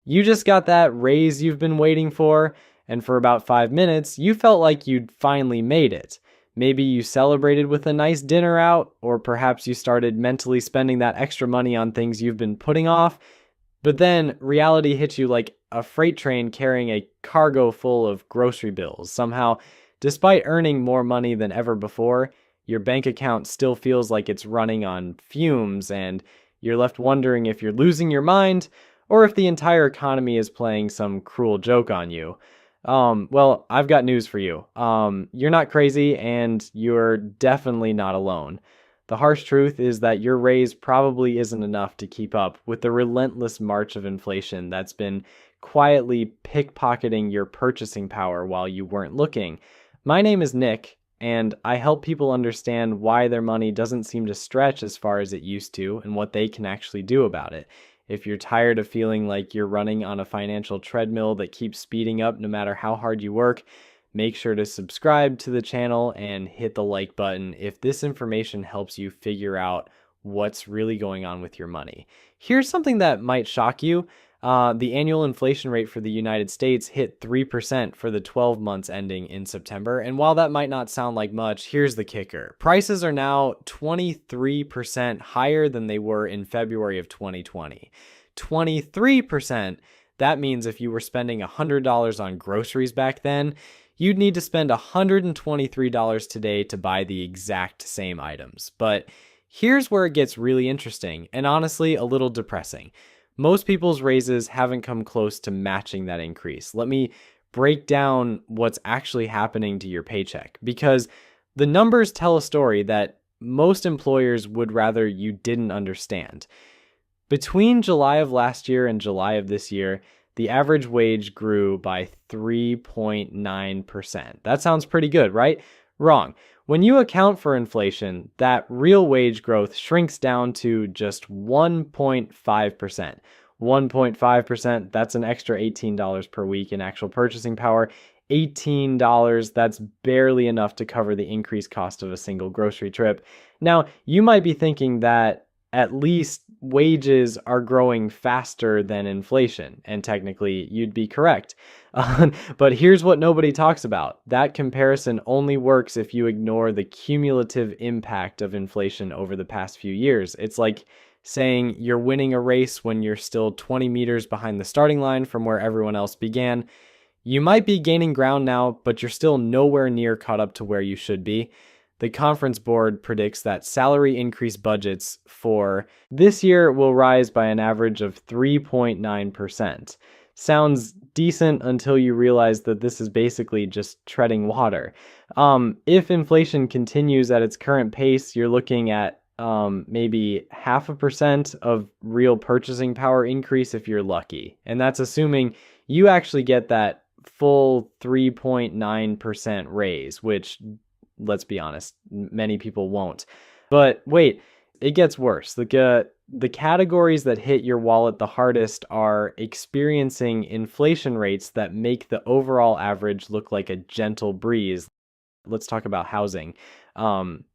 You just got that raise you've been waiting for, and for about 5 minutes, you felt like you'd finally made it. Maybe you celebrated with a nice dinner out, or perhaps you started mentally spending that extra money on things you've been putting off. But then reality hits you like a freight train carrying a cargo full of grocery bills. Somehow, despite earning more money than ever before, your bank account still feels like it's running on fumes, and you're left wondering if you're losing your mind or if the entire economy is playing some cruel joke on you. Well, I've got news for you. You're not crazy, and you're definitely not alone. The harsh truth is that your raise probably isn't enough to keep up with the relentless march of inflation that's been quietly pickpocketing your purchasing power while you weren't looking. My name is Nick, and I help people understand why their money doesn't seem to stretch as far as it used to and what they can actually do about it. If you're tired of feeling like you're running on a financial treadmill that keeps speeding up no matter how hard you work, make sure to subscribe to the channel and hit the like button if this information helps you figure out what's really going on with your money. Here's something that might shock you. The annual inflation rate for the United States hit 3% for the 12 months ending in September. And while that might not sound like much, here's the kicker. Prices are now 23% higher than they were in February of 2020. 23%. That means if you were spending $100 on groceries back then, you'd need to spend $123 today to buy the exact same items. But here's where it gets really interesting and honestly a little depressing. Most people's raises haven't come close to matching that increase. Let me break down what's actually happening to your paycheck, because the numbers tell a story that most employers would rather you didn't understand. Between July of last year and July of this year, the average wage grew by 3.9%. That sounds pretty good, right? Wrong. When you account for inflation, that real wage growth shrinks down to just 1.5%. 1.5%, that's an extra $18 per week in actual purchasing power. $18, that's barely enough to cover the increased cost of a single grocery trip. Now, you might be thinking that at least wages are growing faster than inflation, and technically you'd be correct. But here's what nobody talks about. That comparison only works if you ignore the cumulative impact of inflation over the past few years. It's like saying you're winning a race when you're still 20 meters behind the starting line from where everyone else began. You might be gaining ground now, but you're still nowhere near caught up to where you should be. The conference board predicts that salary increase budgets for this year will rise by an average of 3.9%. Sounds decent until you realize that this is basically just treading water. If inflation continues at its current pace, you're looking at maybe 0.5% of real purchasing power increase if you're lucky. And that's assuming you actually get that full 3.9% raise, which, let's be honest, many people won't. But wait, it gets worse. The categories that hit your wallet the hardest are experiencing inflation rates that make the overall average look like a gentle breeze. Let's talk about housing.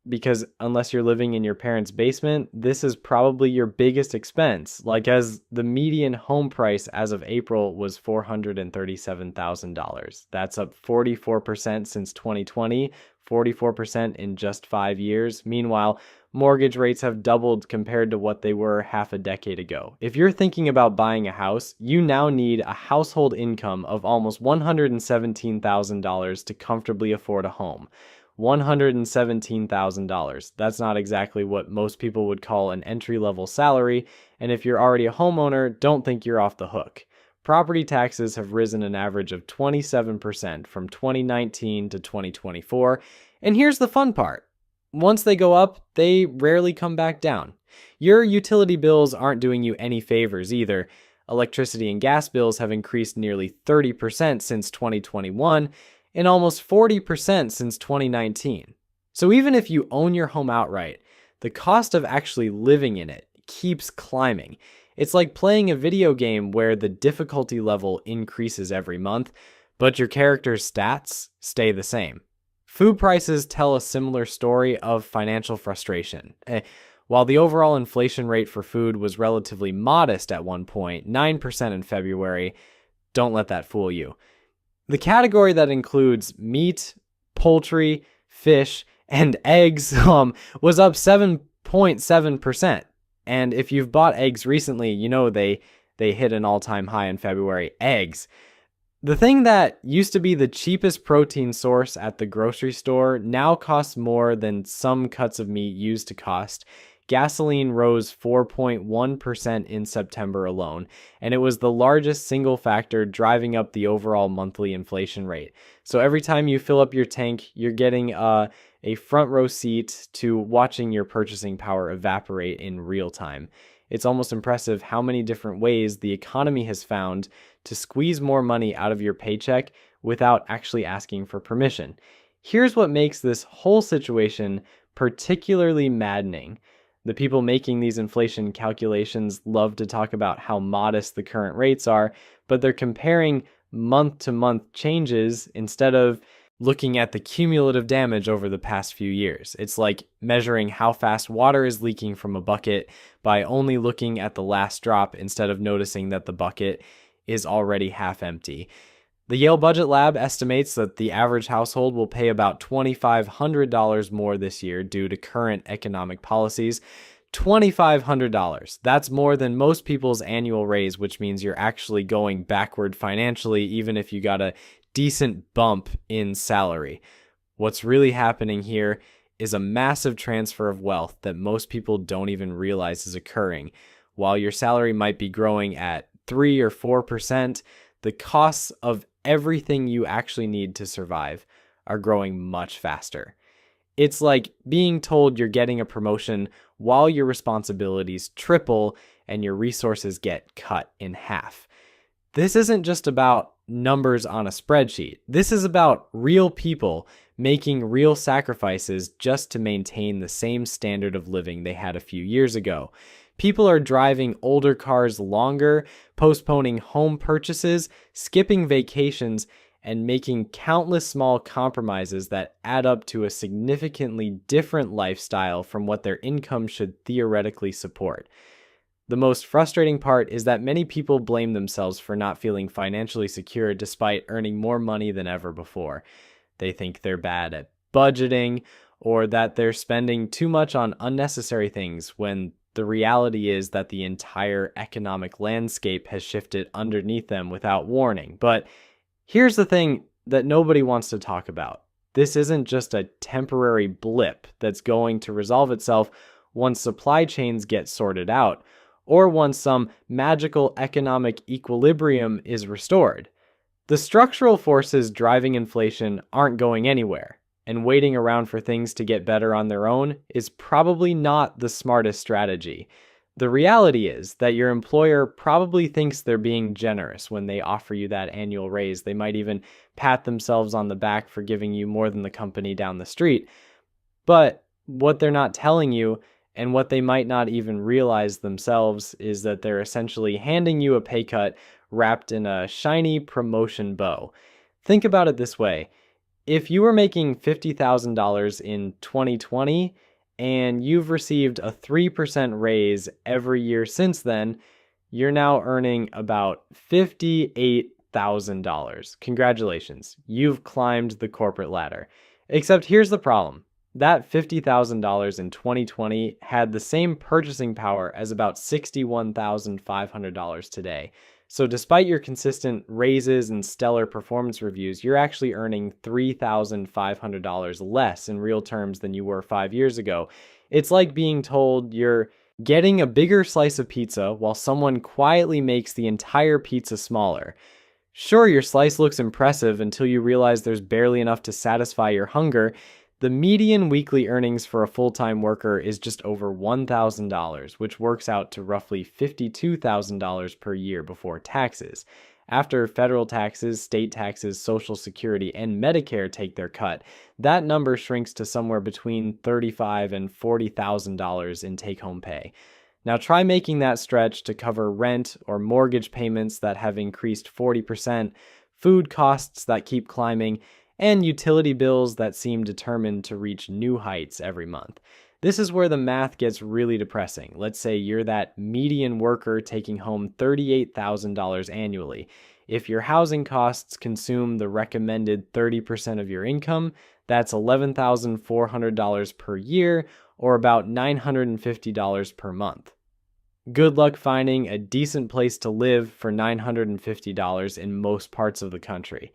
Because unless you're living in your parents' basement, this is probably your biggest expense. Like, as the median home price as of April was $437,000. That's up 44% since 2020, 44% in just 5 years. Meanwhile, mortgage rates have doubled compared to what they were half a decade ago. If you're thinking about buying a house, you now need a household income of almost $117,000 to comfortably afford a home. $117,000. That's not exactly what most people would call an entry-level salary, and if you're already a homeowner, don't think you're off the hook. Property taxes have risen an average of 27% from 2019 to 2024, and here's the fun part. Once they go up, they rarely come back down. Your utility bills aren't doing you any favors either. Electricity and gas bills have increased nearly 30% since 2021, and almost 40% since 2019. So even if you own your home outright, the cost of actually living in it keeps climbing. It's like playing a video game where the difficulty level increases every month, but your character's stats stay the same. Food prices tell a similar story of financial frustration. While the overall inflation rate for food was relatively modest at one point, 9% in February, don't let that fool you. The category that includes meat, poultry, fish, and eggs was up 7.7%. And if you've bought eggs recently, you know they hit an all-time high in February. Eggs. The thing that used to be the cheapest protein source at the grocery store now costs more than some cuts of meat used to cost. Gasoline rose 4.1% in September alone, and it was the largest single factor driving up the overall monthly inflation rate. So every time you fill up your tank, you're getting a front row seat to watching your purchasing power evaporate in real time. It's almost impressive how many different ways the economy has found to squeeze more money out of your paycheck without actually asking for permission. Here's what makes this whole situation particularly maddening. The people making these inflation calculations love to talk about how modest the current rates are, but they're comparing month-to-month changes instead of looking at the cumulative damage over the past few years. It's like measuring how fast water is leaking from a bucket by only looking at the last drop instead of noticing that the bucket is already half empty. The Yale Budget Lab estimates that the average household will pay about $2,500 more this year due to current economic policies. $2,500. That's more than most people's annual raise, which means you're actually going backward financially, even if you got a decent bump in salary. What's really happening here is a massive transfer of wealth that most people don't even realize is occurring. While your salary might be growing at 3 or 4%, the costs of everything you actually need to survive are growing much faster. It's like being told you're getting a promotion while your responsibilities triple and your resources get cut in half. This isn't just about numbers on a spreadsheet. This is about real people making real sacrifices just to maintain the same standard of living they had a few years ago. People are driving older cars longer, postponing home purchases, skipping vacations, and making countless small compromises that add up to a significantly different lifestyle from what their income should theoretically support. The most frustrating part is that many people blame themselves for not feeling financially secure despite earning more money than ever before. They think they're bad at budgeting or that they're spending too much on unnecessary things when the reality is that the entire economic landscape has shifted underneath them without warning. But here's the thing that nobody wants to talk about. This isn't just a temporary blip that's going to resolve itself once supply chains get sorted out, or once some magical economic equilibrium is restored. The structural forces driving inflation aren't going anywhere, and waiting around for things to get better on their own is probably not the smartest strategy. The reality is that your employer probably thinks they're being generous when they offer you that annual raise. They might even pat themselves on the back for giving you more than the company down the street. But what they're not telling you, and what they might not even realize themselves, is that they're essentially handing you a pay cut wrapped in a shiny promotion bow. Think about it this way. If you were making $50,000 in 2020 and you've received a 3% raise every year since then, you're now earning about $58,000. Congratulations, you've climbed the corporate ladder. Except here's the problem. That $50,000 in 2020 had the same purchasing power as about $61,500 today. So despite your consistent raises and stellar performance reviews, you're actually earning $3,500 less in real terms than you were 5 years ago. It's like being told you're getting a bigger slice of pizza while someone quietly makes the entire pizza smaller. Sure, your slice looks impressive until you realize there's barely enough to satisfy your hunger. The median weekly earnings for a full-time worker is just over $1,000, which works out to roughly $52,000 per year before taxes. After federal taxes, state taxes, Social Security, and Medicare take their cut, that number shrinks to somewhere between $35,000 and $40,000 in take-home pay. Now try making that stretch to cover rent or mortgage payments that have increased 40%, food costs that keep climbing, and utility bills that seem determined to reach new heights every month. This is where the math gets really depressing. Let's say you're that median worker taking home $38,000 annually. If your housing costs consume the recommended 30% of your income, that's $11,400 per year, or about $950 per month. Good luck finding a decent place to live for $950 in most parts of the country.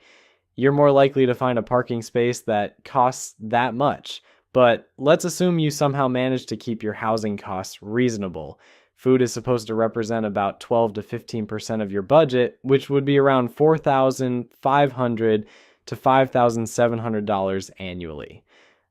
You're more likely to find a parking space that costs that much. But let's assume you somehow manage to keep your housing costs reasonable. Food is supposed to represent about 12 to 15% of your budget, which would be around $4,500 to $5,700 annually.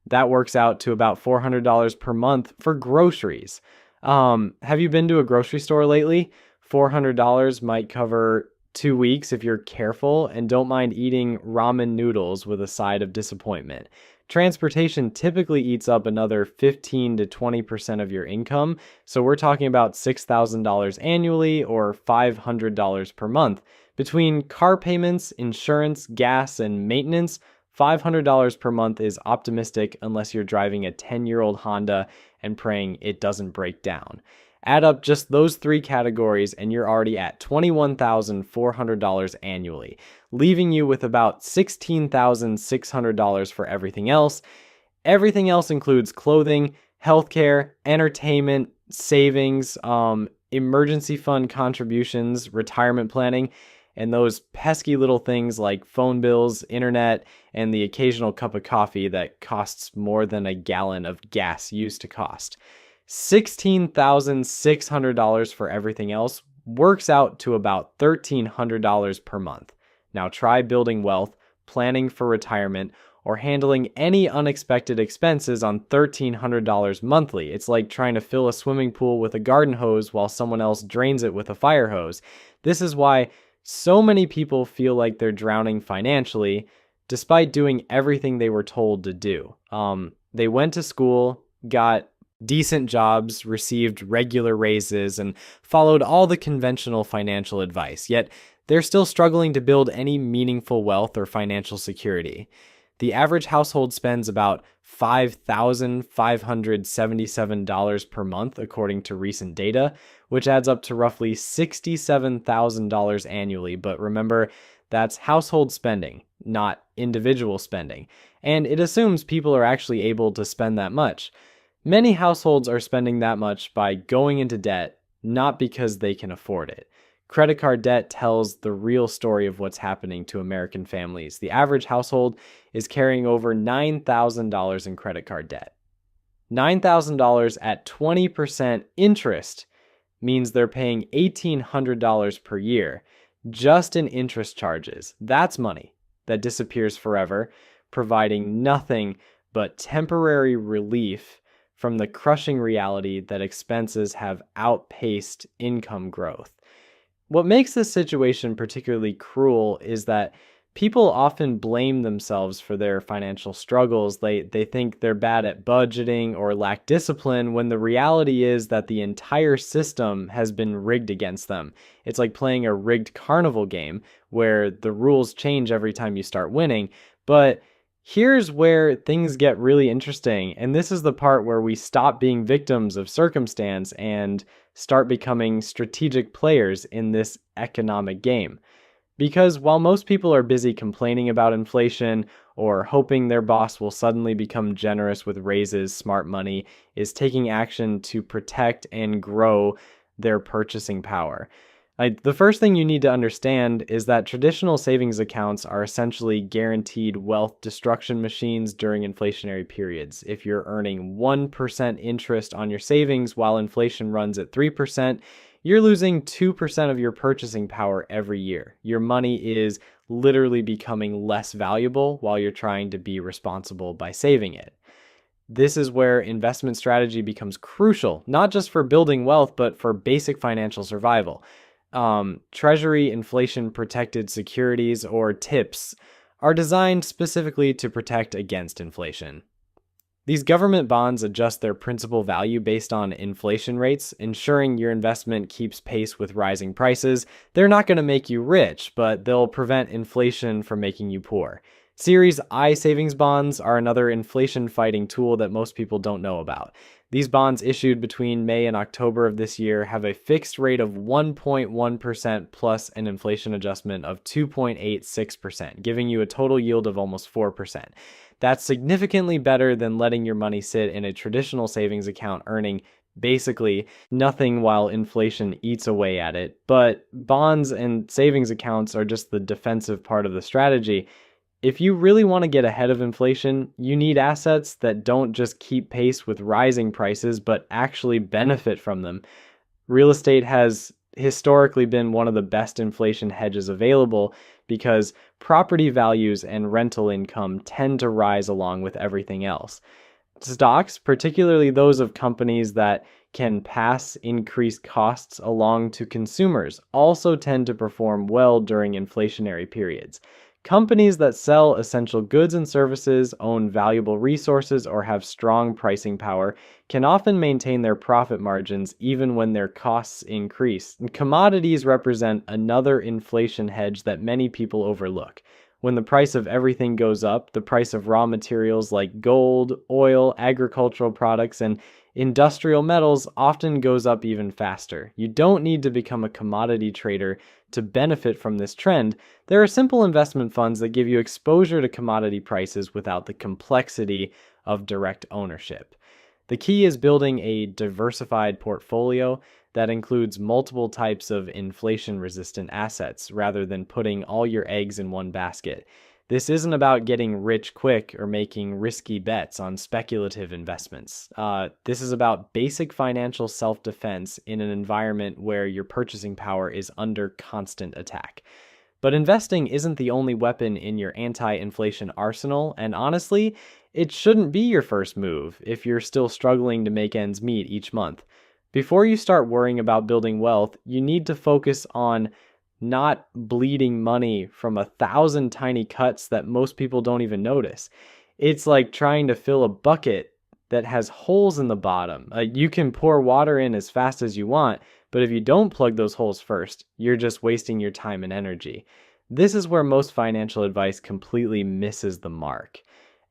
That works out to about $400 per month for groceries. Have you been to a grocery store lately? $400 might cover 2 weeks if you're careful and don't mind eating ramen noodles with a side of disappointment. Transportation typically eats up another 15 to 20% of your income, so we're talking about $6,000 annually or $500 per month. Between car payments, insurance, gas, and maintenance, $500 per month is optimistic unless you're driving a 10-year-old Honda and praying it doesn't break down. Add up just those three categories and you're already at $21,400 annually, leaving you with about $16,600 for everything else. Everything else includes clothing, healthcare, entertainment, savings, emergency fund contributions, retirement planning, and those pesky little things like phone bills, internet, and the occasional cup of coffee that costs more than a gallon of gas used to cost. $16,600 for everything else works out to about $1,300 per month. Now try building wealth, planning for retirement, or handling any unexpected expenses on $1,300 monthly. It's like trying to fill a swimming pool with a garden hose while someone else drains it with a fire hose. This is why so many people feel like they're drowning financially, despite doing everything they were told to do. They went to school, got decent jobs, received regular raises, and followed all the conventional financial advice, yet they're still struggling to build any meaningful wealth or financial security. The average household spends about $5,577 per month, according to recent data, which adds up to roughly $67,000 annually. But remember, that's household spending, not individual spending. And it assumes people are actually able to spend that much. Many households are spending that much by going into debt, not because they can afford it. Credit card debt tells the real story of what's happening to American families. The average household is carrying over $9,000 in credit card debt. $9,000 at 20% interest means they're paying $1,800 per year just in interest charges. That's money that disappears forever, providing nothing but temporary relief from the crushing reality that expenses have outpaced income growth. What makes this situation particularly cruel is that people often blame themselves for their financial struggles. They think they're bad at budgeting or lack discipline, when the reality is that the entire system has been rigged against them. It's like playing a rigged carnival game where the rules change every time you start winning. But here's where things get really interesting, and this is the part where we stop being victims of circumstance and start becoming strategic players in this economic game. Because while most people are busy complaining about inflation or hoping their boss will suddenly become generous with raises, smart money is taking action to protect and grow their purchasing power. The first thing you need to understand is that traditional savings accounts are essentially guaranteed wealth destruction machines during inflationary periods. If you're earning 1% interest on your savings while inflation runs at 3%, you're losing 2% of your purchasing power every year. Your money is literally becoming less valuable while you're trying to be responsible by saving it. This is where investment strategy becomes crucial, not just for building wealth, but for basic financial survival. Treasury inflation protected securities, or TIPS, are designed specifically to protect against inflation. These government bonds adjust their principal value based on inflation rates, ensuring your investment keeps pace with rising prices. They're not going to make you rich, but they'll prevent inflation from making you poor. Series I savings bonds are another inflation fighting tool that most people don't know about. These bonds issued between May and October of this year have a fixed rate of 1.1% plus an inflation adjustment of 2.86%, giving you a total yield of almost 4%. That's significantly better than letting your money sit in a traditional savings account earning basically nothing while inflation eats away at it. But bonds and savings accounts are just the defensive part of the strategy. If you really want to get ahead of inflation, you need assets that don't just keep pace with rising prices, but actually benefit from them. Real estate has historically been one of the best inflation hedges available because property values and rental income tend to rise along with everything else. Stocks, particularly those of companies that can pass increased costs along to consumers, also tend to perform well during inflationary periods. Companies that sell essential goods and services, own valuable resources, or have strong pricing power can often maintain their profit margins even when their costs increase. And commodities represent another inflation hedge that many people overlook. When the price of everything goes up, the price of raw materials like gold, oil, agricultural products, and industrial metals often goes up even faster. You don't need to become a commodity trader to benefit from this trend. There are simple investment funds that give you exposure to commodity prices without the complexity of direct ownership. The key is building a diversified portfolio that includes multiple types of inflation-resistant assets rather than putting all your eggs in one basket. This isn't about getting rich quick or making risky bets on speculative investments. This is about basic financial self-defense in an environment where your purchasing power is under constant attack. But investing isn't the only weapon in your anti-inflation arsenal, and honestly, it shouldn't be your first move if you're still struggling to make ends meet each month. Before you start worrying about building wealth, you need to focus on not bleeding money from 1,000 tiny cuts that most people don't even notice. It's like trying to fill a bucket that has holes in the bottom. You can pour water in as fast as you want, but if you don't plug those holes first, you're just wasting your time and energy. This is where most financial advice completely misses the mark.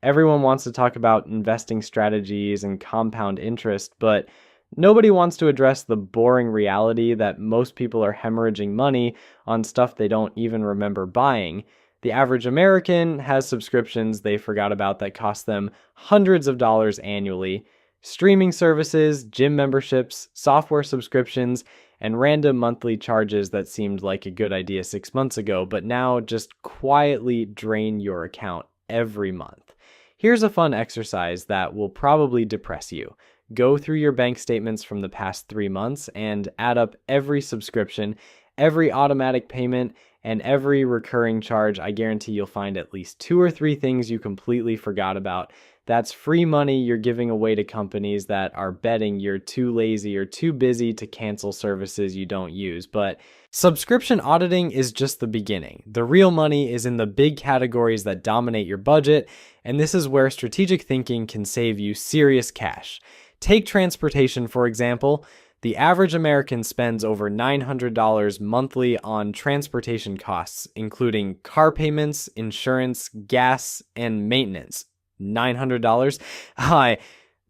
Everyone wants to talk about investing strategies and compound interest, but nobody wants to address the boring reality that most people are hemorrhaging money on stuff they don't even remember buying. The average American has subscriptions they forgot about that cost them hundreds of dollars annually. Streaming services, gym memberships, software subscriptions, and random monthly charges that seemed like a good idea 6 months ago, but now just quietly drain your account every month. Here's a fun exercise that will probably depress you. Go through your bank statements from the past 3 months and add up every subscription, every automatic payment, and every recurring charge. I guarantee you'll find at least 2 or 3 things you completely forgot about. That's free money you're giving away to companies that are betting you're too lazy or too busy to cancel services you don't use. But subscription auditing is just the beginning. The real money is in the big categories that dominate your budget, and this is where strategic thinking can save you serious cash. Take transportation, for example. The average American spends over $900 monthly on transportation costs, including car payments, insurance, gas, and maintenance. $900? Hi,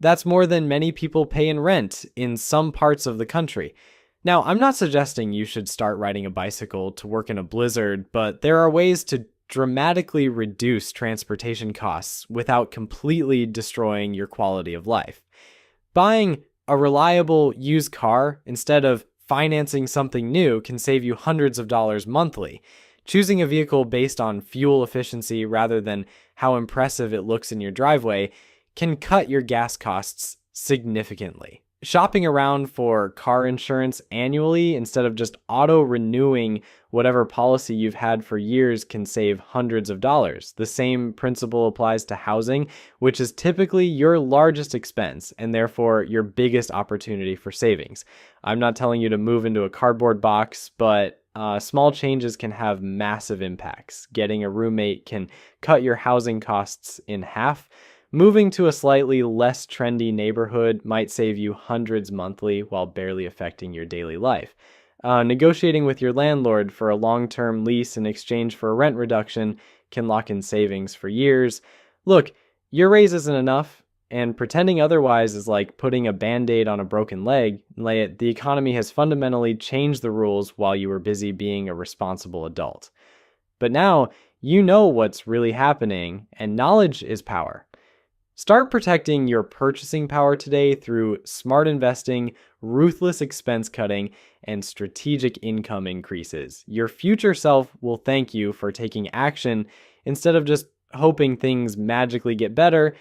that's more than many people pay in rent in some parts of the country. Now, I'm not suggesting you should start riding a bicycle to work in a blizzard, but there are ways to dramatically reduce transportation costs without completely destroying your quality of life. Buying a reliable used car instead of financing something new can save you hundreds of dollars monthly. Choosing a vehicle based on fuel efficiency rather than how impressive it looks in your driveway can cut your gas costs significantly. Shopping around for car insurance annually instead of just auto-renewing whatever policy you've had for years can save hundreds of dollars. The same principle applies to housing, which is typically your largest expense and therefore your biggest opportunity for savings. I'm not telling you to move into a cardboard box, but small changes can have massive impacts. Getting a roommate can cut your housing costs in half. Moving to a slightly less trendy neighborhood might save you hundreds monthly while barely affecting your daily life. Negotiating with your landlord for a long-term lease in exchange for a rent reduction can lock in savings for years. Look, your raise isn't enough, and pretending otherwise is like putting a band-aid on a broken leg. The economy has fundamentally changed the rules while you were busy being a responsible adult. But now you know what's really happening, and knowledge is power. Start protecting your purchasing power today through smart investing, ruthless expense cutting, and strategic income increases. Your future self will thank you for taking action instead of just hoping things magically get better.